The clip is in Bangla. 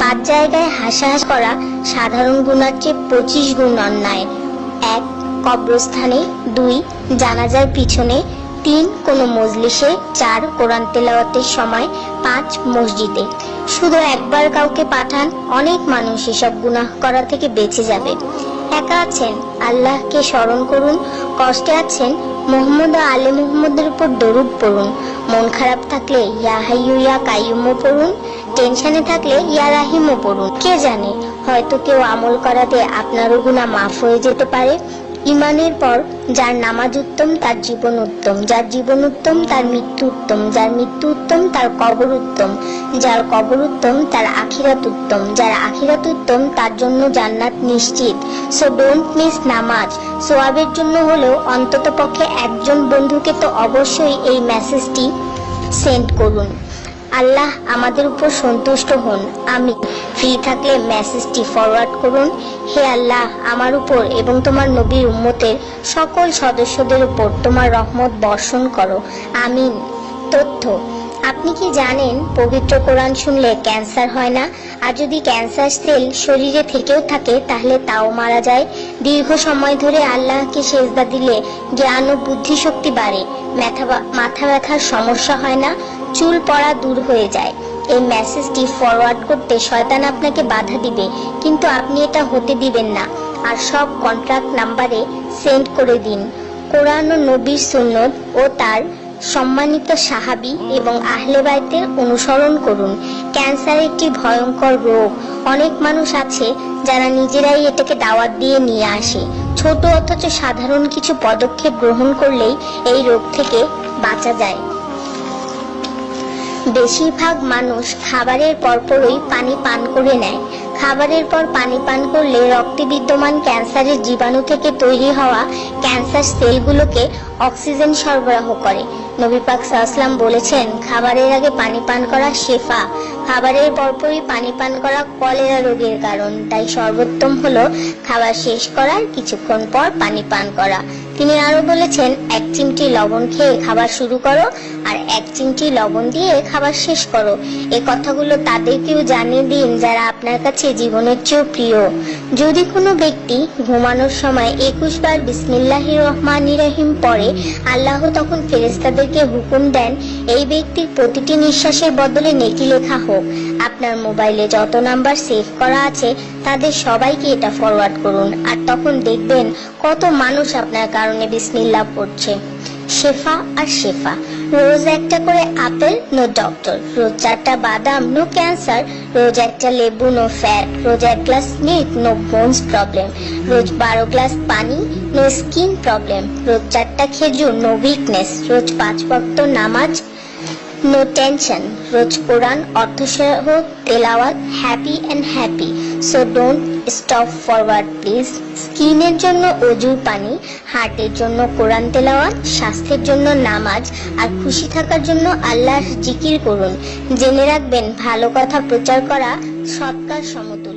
5 জায়গায় হাসাহাসি করা সাধারণ গুনার চেয়ে 25 গুণ অন্যায়। 1 কবরস্থানে, 2 জানাজার পিছনে, 3 কোনো মজলিসে, 4 কোরআন তেলাওয়াতের সময়, 5 মসজিদে। শুধু একবার কাউকে পাঠান, অনেক মানুষ এসব গুনাহ করা থেকে বেঁচে যাবে। একা আছেন, আল্লাহকে স্মরণ করুন। কষ্টে আছেন, মুহাম্মদ ও আলে মুহাম্মদের উপর দরুদ পড়ুন। মন খারাপ থাকলে ইয়া হাইয়ু ইয়া কাইয়ুমও পড়ুন। টেনশনে থাকলে ইয়া রাহিমও পড়ুন। কে জানে, হয়তো কেউ আমল করাতে আপনারও গুনাহ মাফ হয়ে যেতে পারে। ইমানের পর যার নামাজ উত্তম তার জীবন উত্তম, যার জীবন উত্তম তার মৃত্যু উত্তম, যার মৃত্যু উত্তম তার কবর উত্তম, যার কবর উত্তম তার আখিরাত উত্তম, যার আখিরাত উত্তম তার জন্য জান্নাত নিশ্চিত। সো ডোন্ট মিস নামাজ। সোয়াবের জন্য হলেও অন্তত পক্ষে একজন বন্ধুকে তো অবশ্যই এই মেসেজটি সেন্ড করুন। আল্লাহ আমাদের উপর সন্তুষ্ট হন। আমি ফ্রি থাকলে মেসেজটি ফরওয়ার্ড করুন। হে আল্লাহ, আমার উপর এবং তোমার নবীর উম্মতের সকল সদস্যদের উপর তোমার রহমত বর্ষণ করো। আমিন। তথ্য: আপনি কি জানেন পবিত্র কোরআন শুনলে ক্যান্সার হয় না? আর যদি ক্যান্সার সেল শরীরে থেকেও থাকে তাহলে তাও মারা যায়। দীর্ঘ সময় ধরে আল্লাহকে সেজদা দিলে জ্ঞান ও বুদ্ধি শক্তি বাড়ে। মাথা ব্যথার সমস্যা হয় না, চুল পড়া দূর হয়ে যায়। এই মেসেজটি ফরওয়ার্ড করতে শয়তান আপনাকে বাধা দিবে, কিন্তু আপনি এটা হতে দিবেন না। আর সব কন্ট্রাক্ট নাম্বারে সেন্ড করে দিন। কোরআন ও নবীর সুন্নত ও তার সম্মানিত সাহাবী এবং আহলে বাইতের অনুসরণ করুন। ক্যান্সার একটি ভয়ঙ্কর রোগ। অনেক মানুষ আছে যারা নিজেরাই এটাকে দাওয়াত দিয়ে নিয়ে আসে। ছোট অথচ সাধারণ কিছু পদক্ষেপ গ্রহণ করলেই এই রোগ থেকে বাঁচা যায়। বেশিরভাগ মানুষ খাবারের পরপরই পানি পান করে নেয়। খাবারের পর পানি পান করলে রক্তে বিদ্যমান ক্যান্সারের জীবাণু থেকে তৈরি হওয়া ক্যান্সার সেলগুলোকে অক্সিজেন সরবরাহ করে। নবী পাক সাল্লাল্লাহু আলাইহি ওয়াসাল্লাম বলেছেন, খাবারের আগে পানি পান করা শেফা, খাবারের পরপরই পানি পান করা কলেরা রোগের কারণ। তাই সর্বোত্তম হলো খাবার শেষ করার কিছুক্ষণ পর পানি পান করা। তিনি আরো বলেছেন, 1 চিমটি লবণ খেয়ে খাবার শুরু করো আর 1 চিমটি লবণ দিয়ে খাবার শেষ করো। এই কথাগুলো তাদেরকেও জানিয়ে দিন যারা আপনার কাছে জীবনের চেয়েও প্রিয়। যদি কোনো ব্যক্তি ঘুমানোর সময় 21 বার বিসমিল্লাহির রহমানির রহিম পড়ে, আল্লাহ তখন ফেরেশতাদেরকে হুকুম দেন এই ব্যক্তির প্রতিটি নিঃশ্বাসের বদলে নেকি লেখা হোক। আপনার মোবাইলে যত নাম্বার সেভ করা আছে তাদের সবাইকে এটা ফরওয়ার্ড করুন, আর তখন দেখবেন কত মানুষ আপনার কারণে বিসমিল্লাহ পড়ছে। শেফা আর শেফা। রোজ একটা করে আপেল, নো ডক্টর। রোজ 4টা বাদাম, নো ক্যান্সার। রোজ একটা লেবু, নো ফ্যাট। রোজ 1 glass milk, no bones problem. রোজ 12 গ্লাস পানি, নো স্কিন প্রবলেম। রোজ 4টা খেজুর, নো উইকনেস। রোজ 5 ওয়াক্ত নামাজ, নো টেনশন। রোজ কোরআন অর্থসহ তেলাওয়াত, happy and happy. So don't stop forward please. স্কিনের জন্য অজুর পানি, হার্টের জন্য কোরআন তেলাওয়াত, স্বাস্থ্যের জন্য নামাজ, আর খুশি থাকার জন্য আল্লাহর জিকির করুন। জেনে রাখবেন, ভালো কথা প্রচার করা সৎকার সমতুল্য।